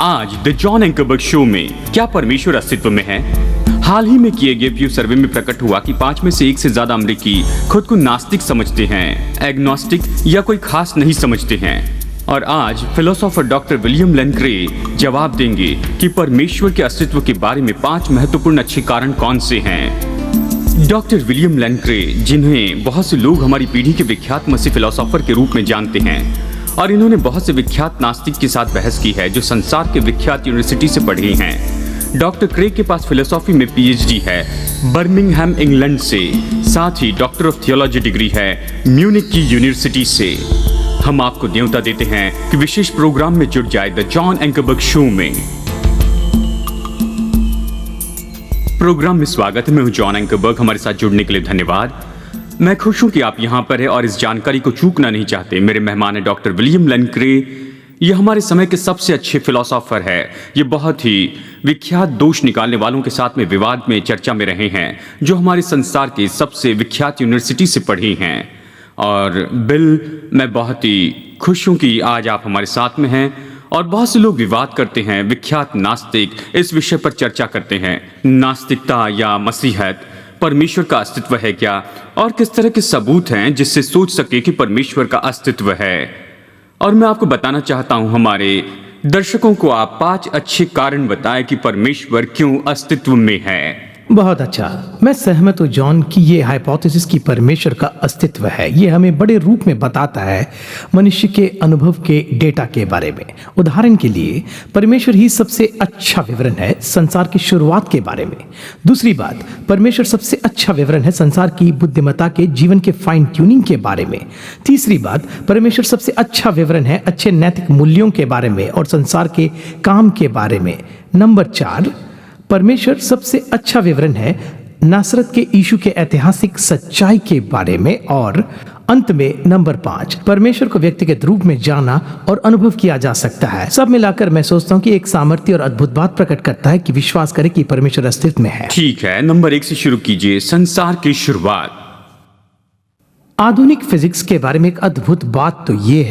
आज the John एंकरबर्ग show में क्या परमेश्वर अस्तित्व में है? हाल ही में किए गए प्यू सर्वे में प्रकट हुआ कि 5 में से 1 से ज्यादा अमेरिकी खुद को नास्तिक समझते हैं, एग्नोस्टिक या कोई खास नहीं समझते हैं। और आज फिलोसोफर डॉक्टर विलियम लेन क्रे जवाब देंगे कि परमेश्वर के अस्तित्व के बारे में 5 महत्वपूर्ण अच्छे कारण कौन से हैं। डॉक्टर विलियम लेन क्रे, जिन्हें बहुत से लोग हमारी पीढ़ी के विख्यात मसीह फिलोसोफर के रूप में जानते हैं, और इन्होंने बहुत से विख्यात नास्तिक के साथ बहस की है जो संसार के विख्यात यूनिवर्सिटी से पढ़े हैं। डॉक्टर क्रे के पास फिलोसॉफी में पीएचडी है बर्मिंघम इंग्लैंड से, साथ ही डॉक्टर ऑफ थियोलॉजी डिग्री है म्यूनिक की यूनिवर्सिटी से। हम आपको न्योता देते हैं कि विशेष प्रोग्राम में जुड़ जाए द जॉन एंकरबर्ग शो में। प्रोग्राम में स्वागत है, मैं हूं जॉन एंकरबर्ग। हमारे साथ जुड़ने के लिए धन्यवाद। मैं खुश हूं कि आप यहां पर हैं और इस जानकारी को चूकना नहीं चाहते। मेरे मेहमान है डॉक्टर विलियम लेन क्रे। ये हमारे समय के सबसे अच्छे फिलोसोफर है। ये बहुत ही विख्यात दोष निकालने वालों के साथ में विवाद में चर्चा में रहे हैं, जो हमारे संसार के सबसे विख्यात यूनिवर्सिटी से पढ़े हैं। और बिल, मैं बहुत ही खुश हूं कि आज आप हमारे साथ में हैं। और बहुत से लोग विवाद करते हैं, विख्यात नास्तिक इस विषय पर चर्चा करते हैं, नास्तिकता या मसीहत, परमेश्वर का अस्तित्व है क्या, और किस तरह के सबूत हैं जिससे सोच सके कि परमेश्वर का अस्तित्व है। और मैं आपको बताना चाहता हूं, हमारे दर्शकों को आप 5 अच्छे कारण बताएं कि परमेश्वर क्यों अस्तित्व में है। बहुत अच्छा, मैं सहमत हूँ जॉन कि ये हाइपोथेसिस कि परमेश्वर का अस्तित्व है, ये हमें बड़े रूप में बताता है मनुष्य के अनुभव के डेटा के बारे में। उदाहरण के लिए परमेश्वर ही सबसे अच्छा विवरण है संसार की शुरुआत के बारे में। दूसरी बात, परमेश्वर सबसे अच्छा विवरण है संसार की बुद्धिमत्ता के जीवन के फाइन ट्यूनिंग के बारे में। तीसरी बात, परमेश्वर सबसे अच्छा विवरण है अच्छे नैतिक मूल्यों के बारे में और संसार के काम के बारे में। नंबर 4, परमेश्वर सबसे अच्छा विवरण है नासरत के यीशु के ऐतिहासिक सच्चाई के बारे में। और अंत में नंबर 5, परमेश्वर को व्यक्तिगत रूप में जाना और अनुभव किया जा सकता है। सब मिलाकर मैं सोचता हूँ कि एक सामर्थ्य और अद्भुत बात प्रकट करता है कि विश्वास करें कि परमेश्वर अस्तित्व में है। ठीक है, नंबर 1 से शुरू कीजिए। संसार की शुरुआत। आधुनिक फिजिक्स के बारे में एक अद्भुत बात तो ये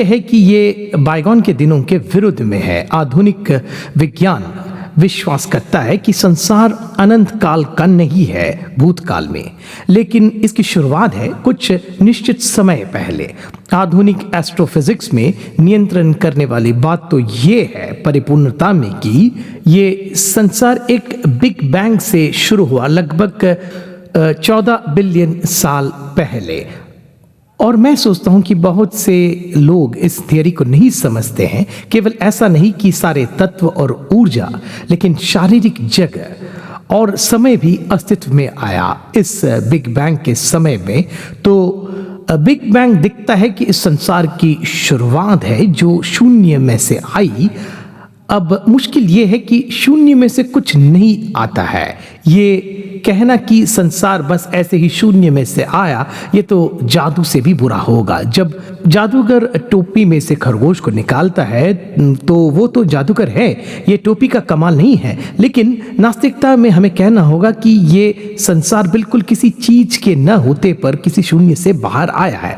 है कि ये बायगॉन के दिनों के विरुद्ध में है। आधुनिक विज्ञान विश्वास करता है कि संसार अनंत काल का नहीं है, भूतकाल में, लेकिन इसकी शुरुआत है कुछ निश्चित समय पहले। आधुनिक एस्ट्रोफिजिक्स में नियंत्रण करने वाली बात तो ये है परिपूर्णता में कि ये संसार एक बिग बैंग से शुरू हुआ लगभग 14 बिलियन साल पहले। और मैं सोचता हूं कि बहुत से लोग इस थियरी को नहीं समझते हैं। केवल ऐसा नहीं कि सारे तत्व और ऊर्जा, लेकिन शारीरिक जगह और समय भी अस्तित्व में आया इस बिग बैंग के समय में। तो बिग बैंग दिखता है कि इस संसार की शुरुआत है जो शून्य में से आई। अब मुश्किल ये है कि शून्य में से कुछ नहीं आता है। ये कहना कि संसार बस ऐसे ही शून्य में से आया, ये तो जादू से भी बुरा होगा। जब जादूगर टोपी में से खरगोश को निकालता है तो वो तो जादूगर है, ये टोपी का कमाल नहीं है। लेकिन नास्तिकता में हमें कहना होगा कि ये संसार बिल्कुल किसी चीज के न होते पर किसी शून्य से बाहर आया है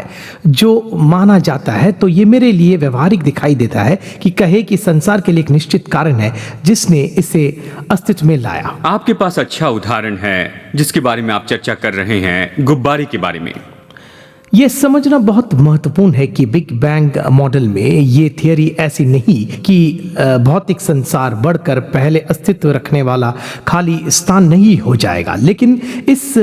जो माना जाता है। तो ये मेरे लिए व्यवहारिक दिखाई देता है कि कहे कि संसार के लिए एक निश्चित कारण है जिसने इसे अस्तित्व में लाया। आपके पास अच्छा उदाहरण है जिसके बारे में आप चर्चा कर रहे हैं, गुब्बारे के बारे में। यह समझना बहुत महत्वपूर्ण है कि बिग बैंग मॉडल में ये थियरी ऐसी नहीं कि भौतिक संसार बढ़कर पहले अस्तित्व रखने वाला खाली स्थान नहीं हो जाएगा, लेकिन इस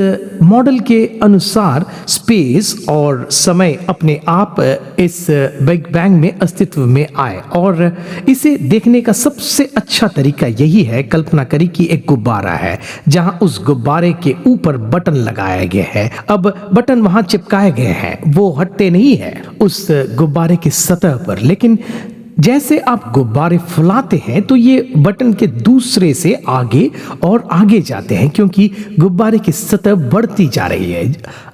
मॉडल के अनुसार स्पेस और समय अपने आप इस बिग बैंग में अस्तित्व में आए। और इसे देखने का सबसे अच्छा तरीका यही है, कल्पना करें कि एक गुब्बारा है जहां उस गुब्बारे के ऊपर बटन लगाया गया है। अब बटन वहां चिपकाए गए हैं, वो हटते नहीं है उस गुब्बारे की सतह पर, लेकिन जैसे आप गुब्बारे फुलाते हैं तो ये बटन के दूसरे से आगे और आगे जाते हैं क्योंकि गुब्बारे की सतह बढ़ती जा रही है।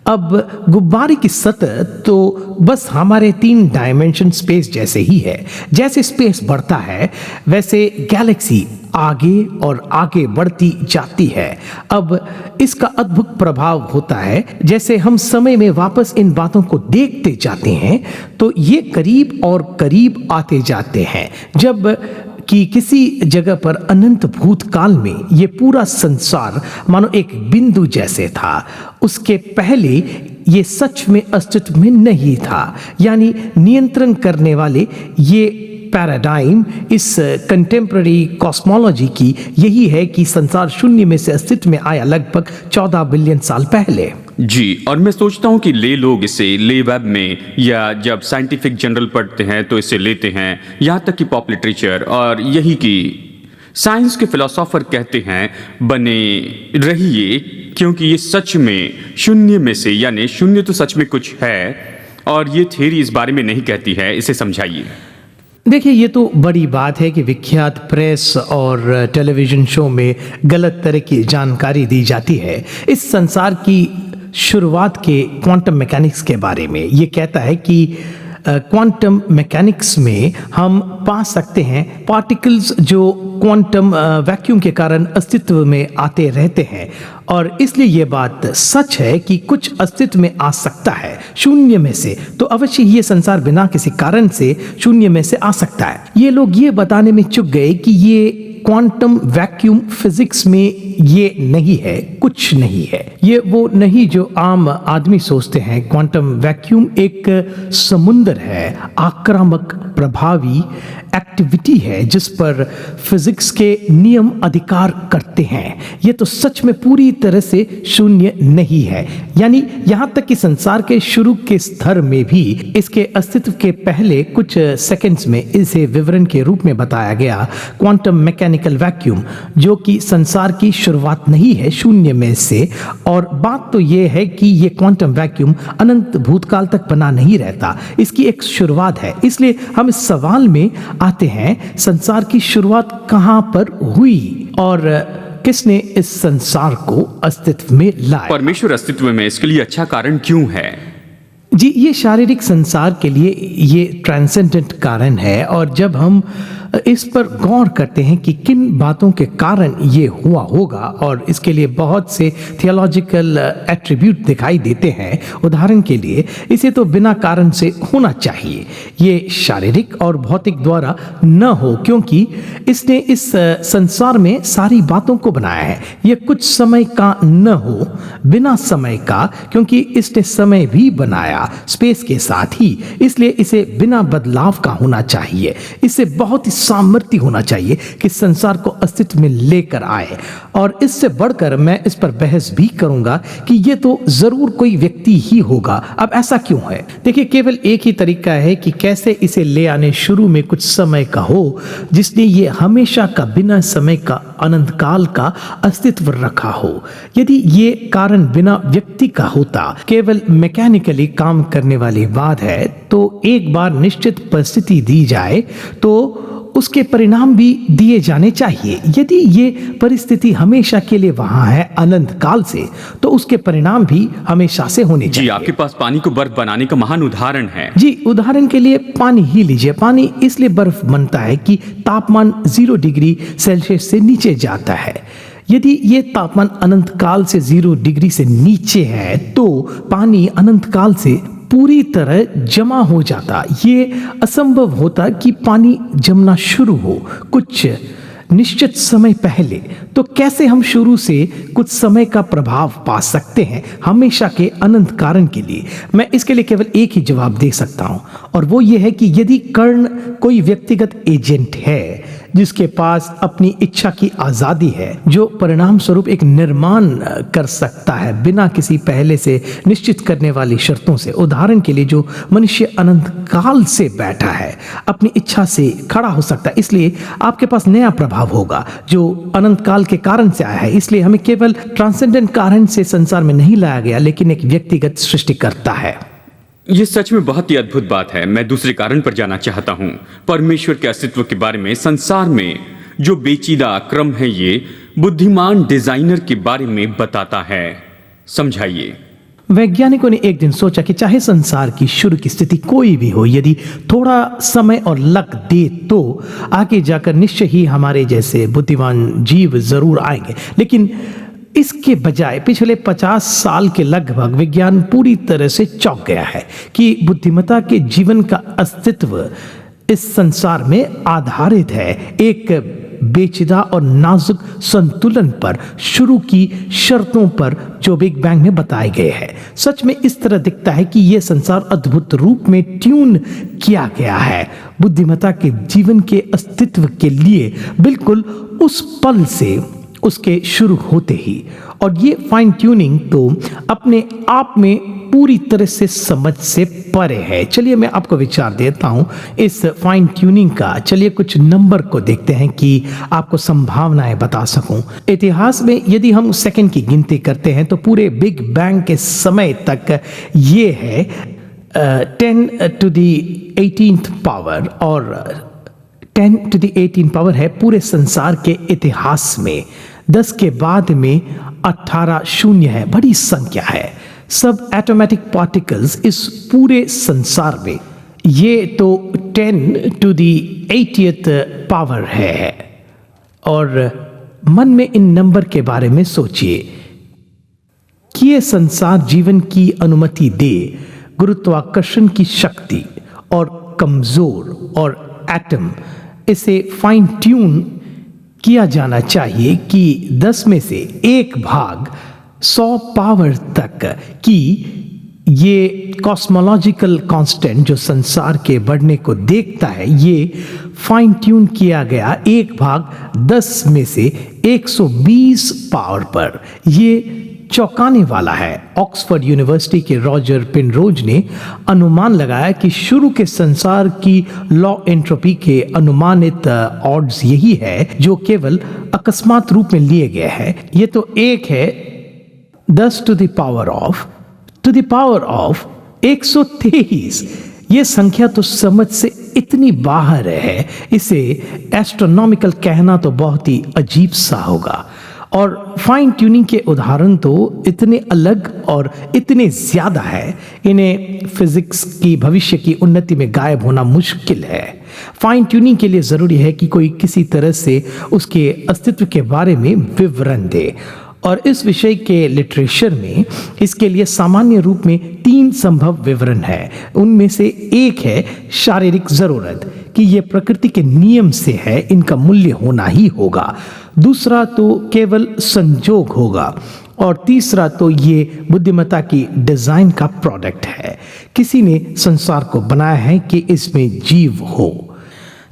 अब गुब्बारे की सतह तो बस हमारे 3 डायमेंशन स्पेस जैसे ही है। जैसे स्पेस बढ़ता है वैसे गैलेक्सी आगे और आगे बढ़ती जाती है। अब इसका अद्भुत प्रभाव होता है, जैसे हम समय में वापस इन बातों को देखते जाते हैं तो ये करीब और करीब आते जाते हैं, जब कि किसी जगह पर अनंत भूतकाल में ये पूरा संसार मानो एक बिंदु जैसे था। उसके पहले ये सच में अस्तित्व में नहीं था। यानी नियंत्रण करने वाले ये पैराडाइम इस कंटेम्पररी कॉस्मोलॉजी की यही है कि संसार शून्य में से अस्तित्व में आया लगभग 14 बिलियन साल पहले। जी, और मैं सोचता हूँ कि लोग इसे ले वेब में या जब साइंटिफिक जर्नल पढ़ते हैं तो इसे लेते हैं, यहाँ तक कि पॉप लिटरेचर, और यही कि साइंस के फिलोसोफर कहते हैं बने रहिए, क्योंकि ये सच में शून्य में से, यानी शून्य तो सच में कुछ है और ये थ्योरी इस बारे में नहीं कहती है। इसे समझाइए। देखिए, ये तो बड़ी बात है कि विख्यात प्रेस और टेलीविजन शो में गलत तरह की जानकारी दी जाती है इस संसार की शुरुआत के क्वांटम मैकेनिक्स के बारे में। ये कहता है कि क्वांटम मैकेनिक्स में हम पा सकते हैं पार्टिकल्स जो क्वांटम वैक्यूम के कारण अस्तित्व में आते रहते हैं, और इसलिए ये बात सच है कि कुछ अस्तित्व में आ सकता है शून्य में से, तो अवश्य ये संसार बिना किसी कारण से शून्य में से आ सकता है। ये लोग ये बताने में चूक गए कि ये क्वांटम वैक्यूम फिजिक्स में ये नहीं है, कुछ नहीं है। ये वो नहीं जो आम आदमी सोचते हैं। क्वांटम वैक्यूम एक समुंदर है, आक्रामक प्रभावी एक्टिविटी है जिस पर फिजिक्स के नियम अधिकार करते हैं। ये तो सच में पूरी तरह से शून्य नहीं है। यानी यहाँ तक कि संसार के शुरू के स्तर में भी इसके अस्तित्व के पहले कुछ सेकंड्स में इसे विवरण के रूप में बताया गया क्वांटम मैकेनिकल वैक्यूम, जो कि संसार की शुरुआत नहीं है शून्य में से। और बात तो ये है कि ये क्वांटम वैक्यूम अनंत भूतकाल तक बना नहीं रहता, इसकी एक शुरुआत है। इसलिए हम इस सवाल में आते हैं, संसार की शुरुआत कहां पर हुई और किसने इस संसार को अस्तित्व में लाया? परमेश्वर अस्तित्व में, इसके लिए अच्छा कारण क्यों है? जी, ये शारीरिक संसार के लिए ये ट्रांसेंडेंट कारण है। और जब हम इस पर गौर करते हैं कि किन बातों के कारण ये हुआ होगा, और इसके लिए बहुत से थियोलॉजिकल एट्रीब्यूट दिखाई देते हैं। उदाहरण के लिए, इसे तो बिना कारण से होना चाहिए, ये शारीरिक और भौतिक द्वारा न हो, क्योंकि इसने इस संसार में सारी बातों को बनाया है। ये कुछ समय का न हो, बिना समय का, क्योंकि इसने समय भी बनाया स्पेस के साथ ही, इसलिए इसे बिना बदलाव का होना चाहिए। इसे बहुत ही सामर्थ्य होना चाहिए कि संसार को अस्तित्व में लेकर आए। और इससे बढ़कर मैं इस पर बहस भी करूंगा कि ये तो जरूर कोई व्यक्ति ही होगा। अब ऐसा क्यों है? देखिए, केवल एक ही तरीका है कि कैसे इसे ले आने शुरू में कुछ समय का हो, जिसने ये हमेशा का बिना समय का अनंत काल का अस्तित्व रखा हो। यदि ये कारण बिना व्यक्ति का होता, केवल मैकेनिकली काम करने वाली बात है, तो एक बार निश्चित परिस्थिति दी जाए तो उसके परिणाम भी दिए जाने चाहिए। यदि ये परिस्थिति हमेशा के लिए वहां है अनंत काल से, तो उसके परिणाम भी हमेशा से होने चाहिए। जी, आपके पास पानी को बर्फ बनाने का महान उदाहरण है। जी, उदाहरण के लिए पानी ही लीजिए। पानी इसलिए बर्फ बनता है कि तापमान 0 डिग्री सेल्सियस से नीचे जाता है। यदि ये तापमान अनंत काल से 0 डिग्री से नीचे है, तो पानी अनंत काल से पूरी तरह जमा हो जाता। ये असंभव होता कि पानी जमना शुरू हो कुछ निश्चित समय पहले। तो कैसे हम शुरू से कुछ समय का प्रभाव पा सकते हैं हमेशा के अनंत कारण के लिए? मैं इसके लिए केवल एक ही जवाब दे सकता हूं, और वो ये है कि यदि कर्ण कोई व्यक्तिगत एजेंट है जिसके पास अपनी इच्छा की आजादी है, जो परिणाम स्वरूप एक निर्माण कर सकता है बिना किसी पहले से निश्चित करने वाली शर्तों से। उदाहरण के लिए, जो मनुष्य अनंत काल से बैठा है, अपनी इच्छा से खड़ा हो सकता है, इसलिए आपके पास नया प्रभाव होगा जो अनंत काल के कारण से आया है। इसलिए हमें केवल ट्रांसेंडेंट कारण से संसार में नहीं लाया गया, लेकिन एक व्यक्तिगत सृष्टिकर्ता है। ये सच में बहुत ही अद्भुत बात है। मैं दूसरे कारण पर जाना चाहता हूँ। परमेश्वर के अस्तित्व के बारे में संसार में जो पेचीदा क्रम है, ये बुद्धिमान डिजाइनर के बारे में बताता है। समझाइए। वैज्ञानिकों ने एक दिन सोचा कि चाहे संसार की शुरू की स्थिति कोई भी हो, यदि थोड़ा समय और लक दे तो आगे जाकर निश्चय ही हमारे जैसे बुद्धिमान जीव जरूर आएंगे। लेकिन इसके बजाय पिछले 50 साल के लगभग विज्ञान पूरी तरह से चौंक गया है कि बुद्धिमत्ता के जीवन का अस्तित्व इस संसार में आधारित है एक पेचीदा और नाजुक संतुलन पर, शुरू की शर्तों पर जो बिग बैंग में बताए गए हैं। सच में इस तरह दिखता है कि यह संसार अद्भुत रूप में ट्यून किया गया है बुद्धिमत्ता के जीवन के अस्तित्व के लिए, बिल्कुल उस पल से, उसके शुरू होते ही। और ये फाइन ट्यूनिंग तो अपने आप में पूरी तरह से समझ से परे है। चलिए मैं आपको विचार देता हूं इस फाइन ट्यूनिंग का। चलिए कुछ नंबर को देखते हैं कि आपको संभावनाएं बता सकूं। इतिहास में यदि हम सेकंड की गिनती करते हैं तो पूरे बिग बैंग के समय तक ये है 10 to the 18th पावर, और 10 to the 18 पावर है पूरे संसार के इतिहास में। 10 के बाद में 18 शून्य है, बड़ी संख्या है। सब एटॉमेटिक पार्टिकल्स इस पूरे संसार में, ये तो 10 to the 80th पावर है। और मन में इन नंबर के बारे में सोचिए कि ये संसार जीवन की अनुमति दे, गुरुत्वाकर्षण की शक्ति और कमजोर और एटम, इसे फाइन ट्यून किया जाना चाहिए कि 10 में से 1 भाग 100 पावर तक की ये कॉस्मोलॉजिकल कांस्टेंट जो संसार के बढ़ने को देखता है, ये फाइन ट्यून किया गया 1 भाग 10 में से 120 पावर पर। ये चौंकाने वाला है। ऑक्सफोर्ड यूनिवर्सिटी के रॉजर पेनरोज ने अनुमान लगाया कि शुरू के संसार की लॉ एंट्रोपी के अनुमानित ऑड्स यही है जो केवल अकस्मात रूप में लिए गए हैं। ये तो एक है 10 to the power of 123। ये संख्या तो समझ से इतनी बाहर है, इसे एस्ट्रोनॉमिकल कहना तो बहुत ही अजीब सा होगा। और फाइन ट्यूनिंग के उदाहरण तो इतने अलग और इतने ज्यादा है, इन्हें फिजिक्स की भविष्य की उन्नति में गायब होना मुश्किल है। फाइन ट्यूनिंग के लिए जरूरी है कि कोई किसी तरह से उसके अस्तित्व के बारे में विवरण दे, और इस विषय के लिटरेचर में इसके लिए सामान्य रूप में 3 संभव विवरण है। उनमें से एक है शारीरिक जरूरत कि ये प्रकृति के नियम से है, इनका मूल्य होना ही होगा। दूसरा तो केवल संजोग होगा, और तीसरा तो ये बुद्धिमत्ता की डिजाइन का प्रोडक्ट है। किसी ने संसार को बनाया है कि इसमें जीव हो।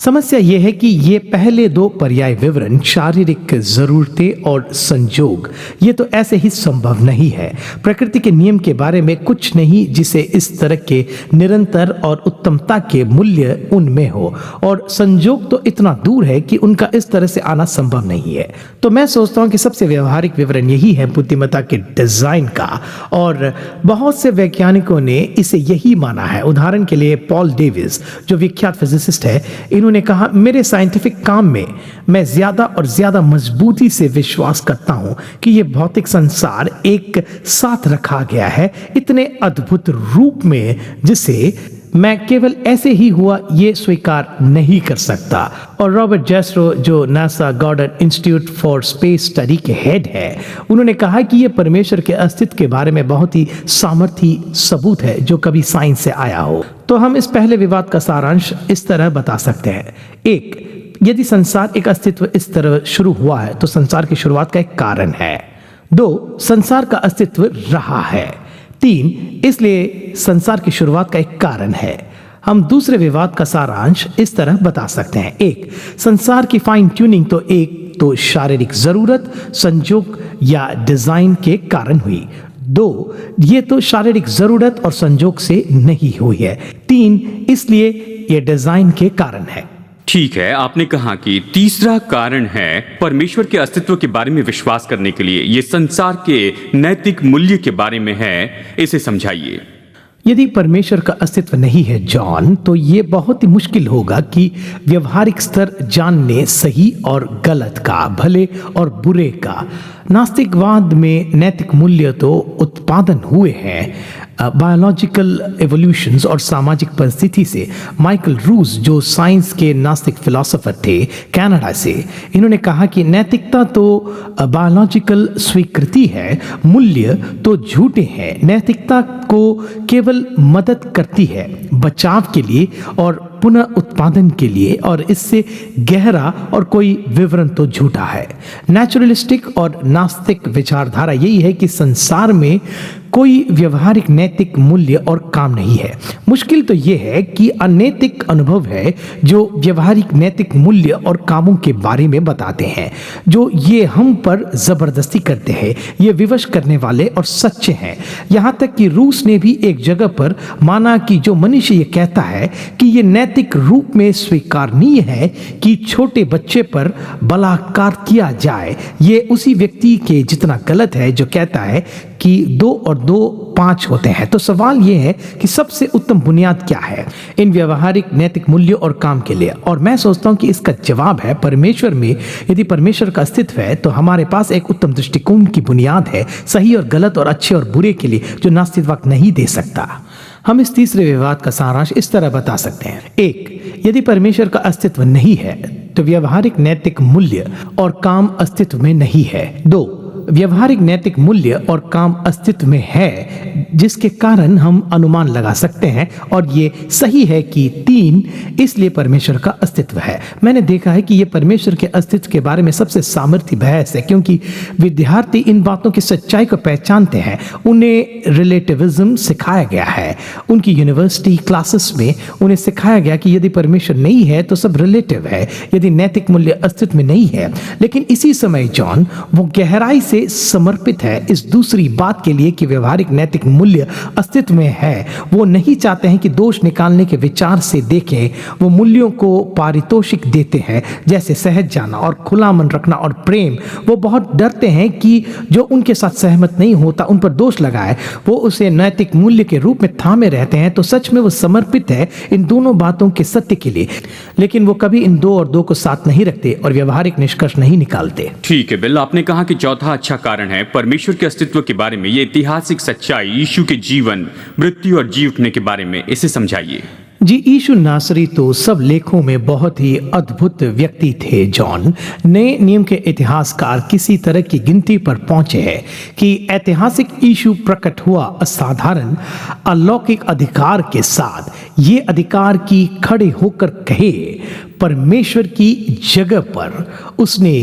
समस्या यह है कि ये पहले 2 पर्याय विवरण, शारीरिक जरूरतें और संजोग, ये तो ऐसे ही संभव नहीं है। प्रकृति के नियम के बारे में कुछ नहीं जिसे इस तरह के निरंतर और उत्तमता के मूल्य उनमें हो, और संजोग तो इतना दूर है कि उनका इस तरह से आना संभव नहीं है। तो मैं सोचता हूँ कि सबसे व्यवहारिक विवरण यही है बुद्धिमत्ता के डिजाइन का, और बहुत से वैज्ञानिकों ने इसे यही माना है। उदाहरण के लिए पॉल डेविस जो विख्यात फिजिसिस्ट है, उन्होंने कहा, मेरे साइंटिफिक काम में मैं ज्यादा और ज्यादा मजबूती से विश्वास करता हूं कि यह भौतिक संसार एक साथ रखा गया है इतने अद्भुत रूप में जिसे मैं केवल ऐसे ही हुआ ये स्वीकार नहीं कर सकता। और रॉबर्ट जेस्ट्रो जो NASA Goddard institute for space study के हेड है, उन्होंने कहा कि यह परमेश्वर के अस्तित्व के बारे में बहुत ही सामर्थी सबूत है जो कभी साइंस से आया हो। तो हम इस पहले विवाद का सारांश इस तरह बता सकते हैं। 1, यदि संसार एक अस्तित्व इस तरह शुरू हुआ है तो संसार की शुरुआत का एक कारण है। 2, संसार का अस्तित्व रहा है। 3, इसलिए संसार की शुरुआत का एक कारण है। हम दूसरे विवाद का सारांश इस तरह बता सकते हैं। 1, संसार की फाइन ट्यूनिंग तो एक तो शारीरिक जरूरत, संजोग या डिजाइन के कारण हुई। 2, ये तो शारीरिक जरूरत और संजोग से नहीं हुई है। 3, इसलिए ये डिजाइन के कारण है। ठीक है, आपने कहा कि तीसरा कारण है परमेश्वर के अस्तित्व के बारे में विश्वास करने के लिए, ये संसार के नैतिक मूल्य के बारे में है, इसे समझाइए। यदि परमेश्वर का अस्तित्व नहीं है जॉन, तो ये बहुत ही मुश्किल होगा कि व्यवहारिक स्तर जानने सही और गलत का, भले और बुरे का। नास्तिकवाद में नैतिक मूल्य तो उत्पादन हुए हैं बायोलॉजिकल एवोल्यूशंस और सामाजिक परिस्थिति से। माइकल रूस, जो साइंस के नास्तिक फिलोसोफर थे कनाडा से, इन्होंने कहा कि नैतिकता तो बायोलॉजिकल स्वीकृति है, मूल्य तो झूठे हैं। नैतिकता को केवल मदद करती है बचाव के लिए और पुनः उत्पादन के लिए, और इससे गहरा और कोई विवरण तो झूठा है। नेचुरलिस्टिक और नास्तिक विचारधारा यही है कि संसार में कोई व्यवहारिक नैतिक मूल्य और काम नहीं है। मुश्किल तो यह है कि अनैतिक अनुभव है जो व्यवहारिक नैतिक मूल्य और कामों के बारे में बताते हैं, जो ये हम पर जबरदस्ती करते हैं। ये विवश करने वाले और सच्चे हैं। यहाँ तक कि रूस ने भी एक जगह पर माना कि जो मनुष्य ये कहता है कि ये नैतिक रूप में स्वीकारनीय है कि छोटे बच्चे पर बलात्कार किया जाए, ये उसी व्यक्ति के जितना गलत है जो कहता है कि 2 और 2 5 होते हैं। तो सवाल यह है कि सबसे उत्तम बुनियाद क्या है इन व्यवहारिक नैतिक मूल्यों और काम के लिए? और मैं सोचता हूं कि इसका जवाब है परमेश्वर में। यदि परमेश्वर का अस्तित्व है तो हमारे पास एक उत्तम दृष्टिकोण की बुनियाद है, सही और गलत और अच्छे और बुरे के लिए, जो नास्तिकवाद नहीं दे सकता। हम इस तीसरे विवाद का सारांश इस तरह बता सकते हैं। 1, यदि परमेश्वर का अस्तित्व नहीं है तो व्यवहारिक नैतिक मूल्य और काम अस्तित्व में नहीं है। 2, व्यवहारिक नैतिक मूल्य और काम अस्तित्व में है, जिसके कारण हम अनुमान लगा सकते हैं और ये सही है कि 3, इसलिए परमेश्वर का अस्तित्व है। मैंने देखा है कि ये परमेश्वर के अस्तित्व के बारे में सबसे सामर्थ्य बहस है, क्योंकि विद्यार्थी इन बातों की सच्चाई को पहचानते हैं। उन्हें रिलेटिविज्म सिखाया गया है। उनकी यूनिवर्सिटी क्लासेस में उन्हें सिखाया गया कि यदि परमेश्वर नहीं है तो सब रिलेटिव है, यदि नैतिक मूल्य अस्तित्व में नहीं है। लेकिन इसी समय जॉन वो गहराई से समर्पित है इस दूसरी बात के लिए कि व्यवहारिक नैतिक मूल्य अस्तित्व में है। वो नहीं चाहते हैं कि दोष निकालने के विचार से देखें। वो मूल्यों को पारितोषिक देते हैं, जैसे सहज जाना और खुला मन रखना और प्रेम। वो बहुत डरते हैं कि जो उनके साथ सहमत नहीं होता उन पर दोष लगाए। वो उसे नैतिक मूल्य के रूप में थामे रहते हैं। तो सच में वो समर्पित है इन दोनों बातों के सत्य के लिए, लेकिन वो कभी इन 2 और 2 को साथ नहीं रखते और व्यवहारिक निष्कर्ष नहीं निकालते। ठीक है बिल, आपने कहा कि चौथा अच्छा कारण है परमेश्वर के अस्तित्व के बारे में, ये ऐतिहासिक सच्चाई, यीशु के जीवन, मृत्यु और जी उठने के बारे में। इसे समझाइए। जी, यीशु नासरी तो सब लेखों में बहुत ही अद्भुत व्यक्ति थे जॉन। नए नियम के इतिहासकार किसी तरह की गिनती पर पहुंचे हैं कि ऐतिहासिक यीशु प्रकट हुआ असाधारण अलौकिक अधिकार के साथ। ये अधिकार की खड़े होकर कहे परमेश्वर की जगह पर उसने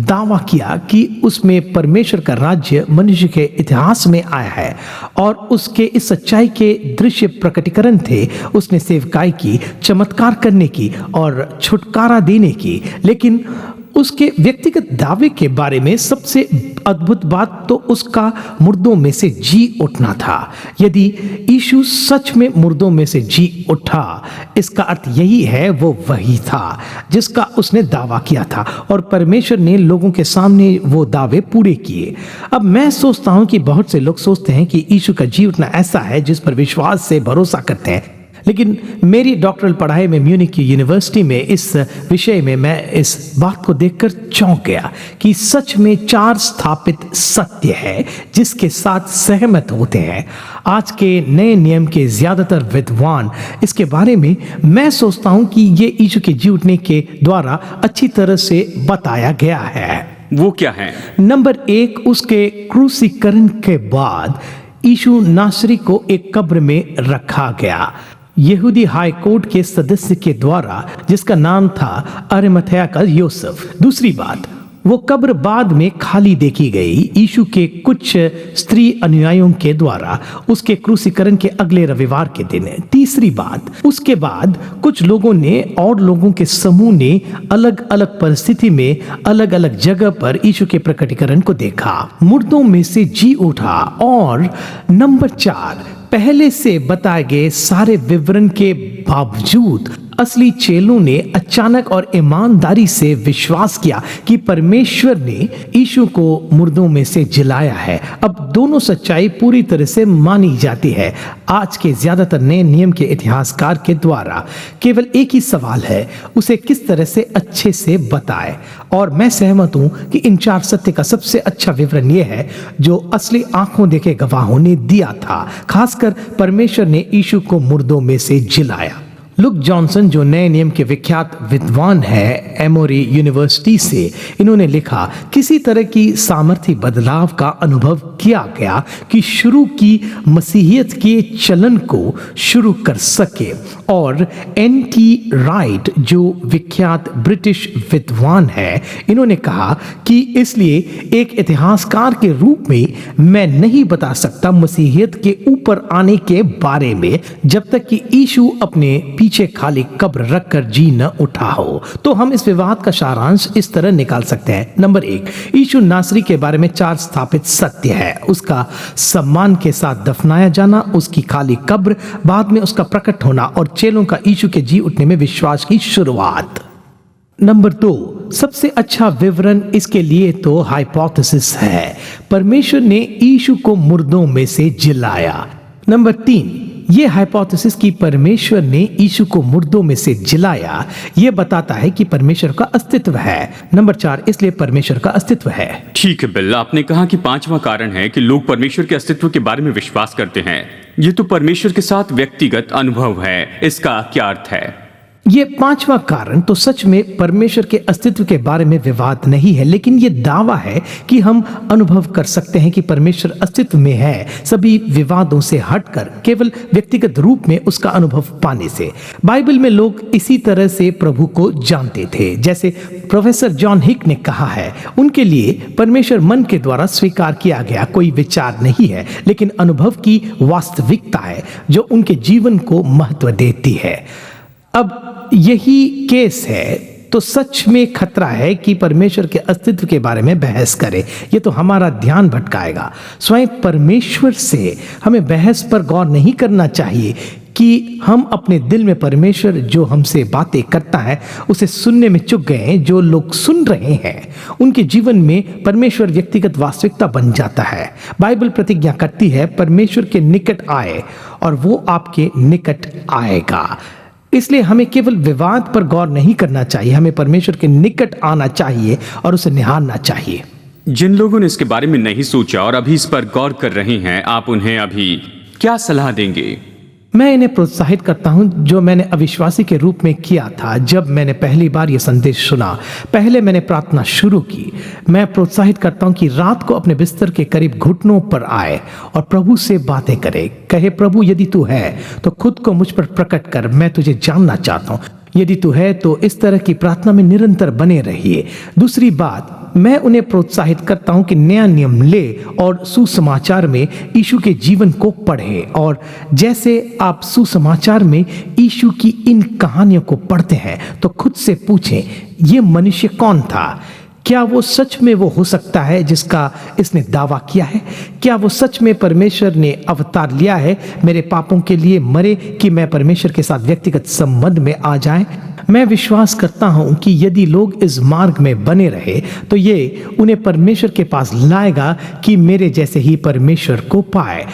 दावा किया कि उसमें परमेश्वर का राज्य मनुष्य के इतिहास में आया है, और उसके इस सच्चाई के दृश्य प्रकटीकरण थे। उसने सेवकाई की, चमत्कार करने की और छुटकारा देने की। लेकिन उसके व्यक्तिगत दावे के बारे में सबसे अद्भुत बात तो उसका मुर्दों में से जी उठना था। यदि यीशु सच में मुर्दों में से जी उठा, इसका अर्थ यही है वो वही था जिसका उसने दावा किया था, और परमेश्वर ने लोगों के सामने वो दावे पूरे किए। अब मैं सोचता हूं कि बहुत से लोग सोचते हैं कि यीशु का जी उठना ऐसा है जिस पर विश्वास से भरोसा करते हैं। लेकिन मेरी डॉक्टरल पढ़ाई में म्यूनिक की यूनिवर्सिटी में इस विषय में मैं इस बात को देखकर चौंक गया कि सच में 4 स्थापित सत्य है जिसके साथ सहमत होते हैं। आज के नए नियम के ज्यादातर विद्वान इसके बारे में, मैं सोचता हूं कि ये यीशु के जी उठने के द्वारा अच्छी तरह से बताया गया है। वो क्या है? नंबर 1, उसके क्रूसीकरण के बाद यीशु नासरी को एक कब्र में रखा गया यहूदी हाई कोर्ट के सदस्य के द्वारा, जिसका नाम था अरिमथया का यूसुफ। दूसरी बात, वो कब्र बाद में खाली देखी गई यीशु के कुछ स्त्री अनुयायियों के द्वारा उसके क्रूसीकरण के अगले रविवार के दिन। तीसरी बात, उसके बाद कुछ लोगों ने और लोगों के समूह ने अलग अलग परिस्थिति में अलग अलग जगह पर यीशु के प्रकटीकरण को देखा, मुर्दों में से जी उठा। और नंबर 4, पहले से बताए गए सारे विवरण के बावजूद असली चेलों ने अचानक और ईमानदारी से विश्वास किया कि परमेश्वर ने यीशु को मुर्दों में से जिलाया है। अब दोनों सच्चाई पूरी तरह से मानी जाती है। आज के ज्यादातर नए नियम के इतिहासकार के द्वारा केवल एक ही सवाल है, उसे किस तरह से अच्छे से बताए। और मैं सहमत हूं कि इन 4 सत्य का सबसे अच्छा विवरण यह है जो असली आंखों देखे गवाहों ने दिया था। खासकर परमेश्वर ने यीशु को मुर्दों में से जिलाया। लुक जॉनसन जो नए नियम के विख्यात विद्वान है एमोरी यूनिवर्सिटी से, इन्होंने लिखा किसी तरह की सामर्थ्य बदलाव का अनुभव किया गया कि शुरू की मसीहियत के चलन को शुरू कर सके। और एन.टी. राइट जो विख्यात ब्रिटिश विद्वान है, इन्होंने कहा कि इसलिए एक इतिहासकार के रूप में मैं नहीं बता सकता मसीहियत के ऊपर आने के बारे में जब तक कि यीशु अपने पीछे खाली कब्र रखकर जी न उठा हो। तो हम इस विवाद का सारांश इस तरह निकाल सकते हैं। नंबर 1, यीशु नासरी के बारे में 4 स्थापित सत्य है। उसका सम्मान के साथ दफनाया जाना, उसकी खाली कब्र, बाद में उसका प्रकट होना और चेलों का यीशु के जी उठने में विश्वास की शुरुआत। नंबर 2, सबसे अच्छा विवरण इसके लिए तो हाइपोथेसिस है, परमेश्वर ने यीशु को मुर्दों में से जिलाया। नंबर 3, ये हाइपोथेसिस कि परमेश्वर ने यीशु को मुर्दों में से जिलाया, ये बताता है कि परमेश्वर का अस्तित्व है। नंबर 4, इसलिए परमेश्वर का अस्तित्व है। ठीक है बिल, आपने कहा कि 5वां कारण है कि लोग परमेश्वर के अस्तित्व के बारे में विश्वास करते हैं। ये तो परमेश्वर के साथ व्यक्तिगत अनुभव है, इसका क्या अर्थ है? ये 5वां कारण तो सच में परमेश्वर के अस्तित्व के बारे में विवाद नहीं है, लेकिन ये दावा है कि हम अनुभव कर सकते हैं कि परमेश्वर अस्तित्व में है, सभी विवादों से हटकर केवल व्यक्तिगत रूप में उसका अनुभव पाने से। बाइबल में लोग इसी तरह से प्रभु को जानते थे। जैसे प्रोफेसर जॉन हिक ने कहा है, उनके लिए परमेश्वर मन के द्वारा स्वीकार किया गया कोई विचार नहीं है, लेकिन अनुभव की वास्तविकता है जो उनके जीवन को महत्व देती है। अब यही केस है तो सच में खतरा है कि परमेश्वर के अस्तित्व के बारे में बहस करें। यह तो हमारा ध्यान भटकाएगा। स्वयं परमेश्वर से हमें बहस पर गौर नहीं करना चाहिए कि हम अपने दिल में परमेश्वर जो हमसे बातें करता है उसे सुनने में चूक गए हैं। जो लोग सुन रहे हैं उनके जीवन में परमेश्वर व्यक्तिगत वास्तविकता बन जाता है। बाइबल प्रतिज्ञा करती है परमेश्वर के निकट आए और वो आपके निकट आएगा। इसलिए हमें केवल विवाद पर गौर नहीं करना चाहिए, हमें परमेश्वर के निकट आना चाहिए और उसे निहारना चाहिए। जिन लोगों ने इसके बारे में नहीं सोचा और अभी इस पर गौर कर रहे हैं, आप उन्हें अभी क्या सलाह देंगे? मैं इन्हें प्रोत्साहित करता हूं जो मैंने अविश्वासी के रूप में किया था जब मैंने पहली बार यह संदेश सुना। पहले मैंने प्रार्थना शुरू की। मैं प्रोत्साहित करता हूं कि रात को अपने बिस्तर के करीब घुटनों पर आए और प्रभु से बातें करे। कहे, प्रभु यदि तू है तो खुद को मुझ पर प्रकट कर, मैं तुझे जानना चाहता हूं। यदि तू है तो इस तरह की प्रार्थना में निरंतर बने रहिए। दूसरी बात, मैं उन्हें प्रोत्साहित करता हूं कि नया नियम ले और सुसमाचार में यीशु के जीवन को पढ़ें। और जैसे आप सुसमाचार में यीशु की इन कहानियों को पढ़ते हैं तो खुद से पूछें, ये मनुष्य कौन था? क्या वो सच में वो हो सकता है जिसका इसने दावा किया है? क्या वो सच में परमेश्वर ने अवतार लिया है, मेरे पापों के लिए मरे कि मैं परमेश्वर के साथ व्यक्तिगत संबंध में आ जाए? मैं विश्वास करता हूं कि यदि लोग इस मार्ग में बने रहे तो ये उन्हें परमेश्वर के पास लाएगा कि मेरे जैसे ही परमेश्वर को पाए।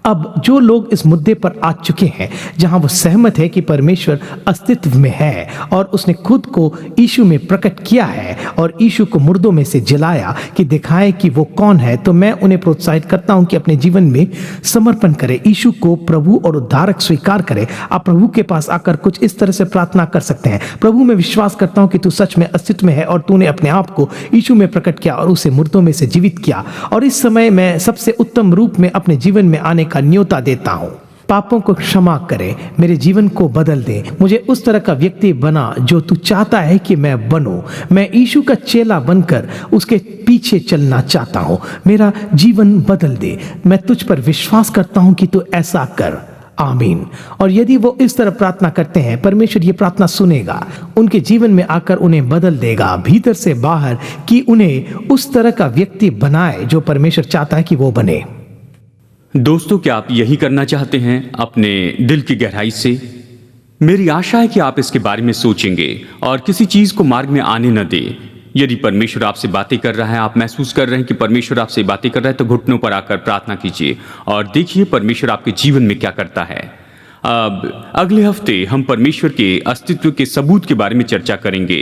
अब जो लोग इस मुद्दे पर आ चुके हैं जहां वो सहमत है कि परमेश्वर अस्तित्व में है और उसने खुद को यीशु में प्रकट किया है और यीशु को मुर्दों में से जिलाया कि दिखाए कि वो कौन है, तो मैं उन्हें प्रोत्साहित करता हूं कि अपने जीवन में समर्पण करें, यीशु को प्रभु और उद्धारक स्वीकार करें। आप प्रभु के पास आकर कुछ इस तरह से प्रार्थना कर सकते हैं, प्रभु मैं विश्वास करता हूं कि तू सच में अस्तित्व में है और तूने अपने आप को यीशु में प्रकट किया और उसे मुर्दों में से जीवित किया, और इस समय मैं सबसे उत्तम रूप में अपने जीवन में आने का न्योता देता हूं। पापों को क्षमा करे, मेरे जीवन को बदल दे, मुझे उस तरह का व्यक्ति बना जो तू चाहता है कि मैं बनूं। मैं यीशु का चेला बनकर उसके पीछे चलना चाहता हूं। मेरा जीवन बदल दे, मैं तुझ पर विश्वास करता हूं कि तू ऐसा कर। आमीन। और यदि वो इस तरह प्रार्थना करते हैं, परमेश्वर ये प्रार्थना सुनेगा, उनके जीवन में आकर उन्हें बदल देगा भीतर से बाहर, कि उन्हें उस तरह का व्यक्ति बनाए जो परमेश्वर चाहता है कि वो बने। दोस्तों, क्या आप यही करना चाहते हैं अपने दिल की गहराई से? मेरी आशा है कि आप इसके बारे में सोचेंगे और किसी चीज को मार्ग में आने न दें। यदि परमेश्वर आपसे बातें कर रहा है, आप महसूस कर रहे हैं कि परमेश्वर आपसे बातें कर रहा है, तो घुटनों पर आकर प्रार्थना कीजिए और देखिए परमेश्वर आपके जीवन में क्या करता है। अब अगले हफ्ते हम परमेश्वर के अस्तित्व के सबूत के बारे में चर्चा करेंगे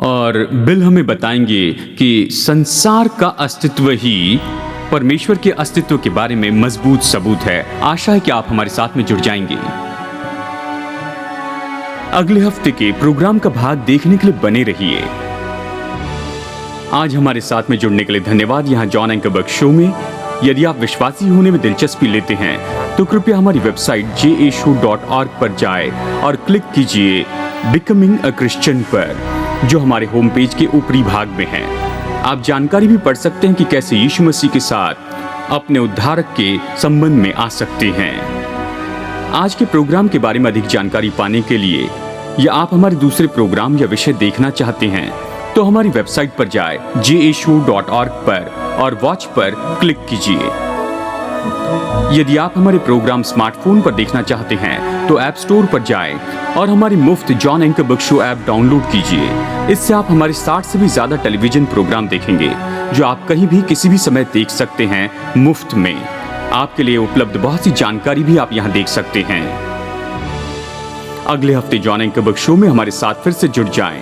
और बिल हमें बताएंगे कि संसार का अस्तित्व ही परमेश्वर के अस्तित्व के बारे में मजबूत सबूत है। आशा है कि आप हमारे साथ में जुड़ जाएंगे। अगले हफ्ते के प्रोग्राम का भाग देखने के लिए बने रहिए। आज हमारे साथ में जुड़ने के लिए धन्यवाद। यहाँ जॉन एंकरबर्ग शो में यदि आप विश्वासी होने में दिलचस्पी लेते हैं तो कृपया हमारी वेबसाइट jashow.org पर जाएं और क्लिक कीजिए बिकमिंग अ क्रिश्चियन पर, जो हमारे होम पेज के ऊपरी भाग में है। आप जानकारी भी पढ़ सकते हैं कि कैसे यीशु मसीह के साथ अपने उद्धारक के संबंध में आ सकते हैं। आज के प्रोग्राम के बारे में अधिक जानकारी पाने के लिए या आप हमारे दूसरे प्रोग्राम या विषय देखना चाहते हैं तो हमारी वेबसाइट पर जाएं jashow.org पर और वॉच पर क्लिक कीजिए। यदि आप हमारे प्रोग्राम स्मार्टफोन पर देखना चाहते हैं तो ऐप स्टोर पर जाएं और हमारी मुफ्त जॉन एंकरबर्ग शो ऐप डाउनलोड कीजिए। इससे आप हमारे 60 से भी ज्यादा टेलीविजन प्रोग्राम देखेंगे जो आप कहीं भी किसी भी समय देख सकते हैं मुफ्त में। आपके लिए उपलब्ध बहुत सी जानकारी भी आप यहाँ देख सकते हैं। अगले हफ्ते जॉन एंकरबर्ग शो में हमारे साथ फिर से जुड़ जाएं।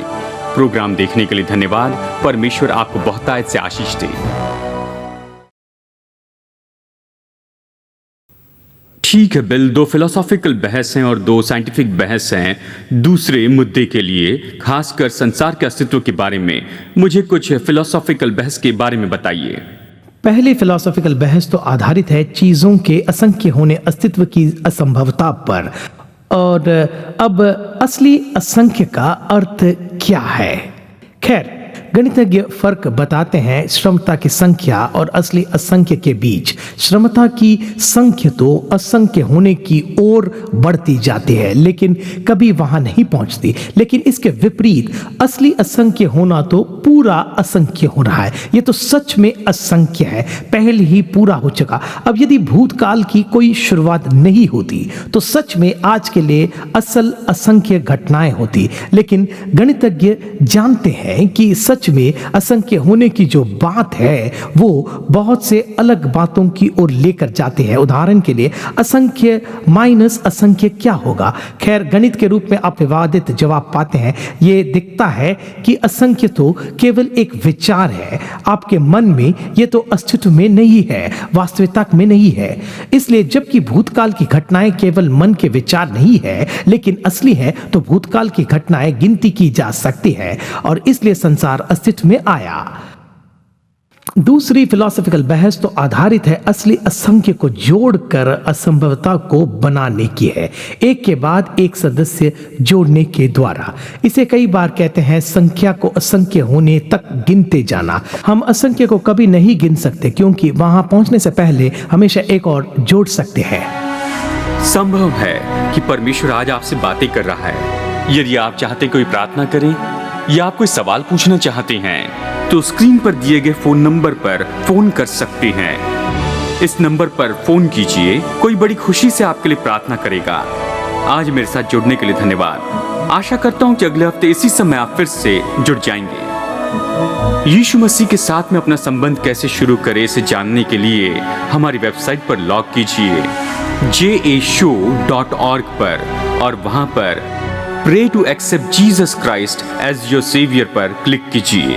प्रोग्राम देखने के लिए धन्यवाद। परमेश्वर आपको बहुतायत से आशीष दे। ठीक है बिल, 2 फिलोसॉफिकल बहस हैं और 2 साइंटिफिक बहस हैं दूसरे मुद्दे के लिए, खासकर संसार के अस्तित्व के बारे में। मुझे कुछ फिलोसॉफिकल बहस के बारे में बताइए। पहली फिलोसॉफिकल बहस तो आधारित है चीजों के असंख्य होने अस्तित्व की असंभवता पर। और अब असली असंख्य का अर्थ क्या है? खैर, गणितज्ञ फर्क बताते हैं श्रमता की संख्या और असली असंख्य के बीच। श्रमता की संख्या तो असंख्य होने की ओर बढ़ती जाती है लेकिन कभी वहां नहीं पहुंचती। लेकिन इसके विपरीत असली असंख्य होना तो पूरा असंख्य हो रहा है। ये तो सच में असंख्य है, पहले ही पूरा हो चुका। अब यदि भूतकाल की कोई शुरुआत नहीं होती तो सच में आज के लिए असल असंख्य घटनाएं होती। लेकिन गणितज्ञ जानते हैं कि सच में असंख्य होने की जो बात है वो बहुत से अलग बातों की ओर लेकर जाते हैं। उदाहरण के लिए असंख्य माइनस असंख्य क्या होगा? खैर, गणित के रूप में आप विवादित जवाब पाते हैं। ये दिखता है कि असंख्य तो केवल एक विचार है आपके मन में, ये तो अस्तित्व में नहीं है, वास्तविकता में नहीं है। इसलिए जबकि भूतकाल की घटनाएं केवल मन के विचार नहीं है लेकिन असली है, तो भूतकाल की घटनाएं गिनती की जा सकती है और इसलिए संसार अस्तित्व में आया। दूसरी फिलोसॉफिकल बहस तो आधारित है असली असंख्य को जोड़कर असंभवता को बनाने की है, एक के बाद एक सदस्य जोड़ने के द्वारा। इसे कई बार कहते हैं संख्या को असंख्य होने तक गिनते जाना। हम असंख्य को कभी नहीं गिन सकते क्योंकि वहां पहुंचने से पहले हमेशा एक और जोड़ सकते हैं। संभव है कि परमेश्वर आज आपसे बातें कर रहा है। यदि आप चाहते कोई प्रार्थना करें या आप कोई सवाल पूछना चाहते हैं तो स्क्रीन पर दिए गए फोन नंबर पर फोन कर सकते हैं। इस नंबर पर फोन कीजिए, कोई बड़ी खुशी से आपके लिए प्रार्थना करेगा। आज मेरे साथ जुड़ने के लिए धन्यवाद। आशा करता हूं कि अगले हफ्ते इसी समय आप फिर से जुड़ जाएंगे। यीशु मसीह के साथ में अपना संबंध कैसे शुरू करें इसे जानने के लिए हमारी वेबसाइट पर लॉग कीजिए jashow.org पर और वहां पर Pray to accept Jesus Christ as your Savior पर क्लिक कीजिए।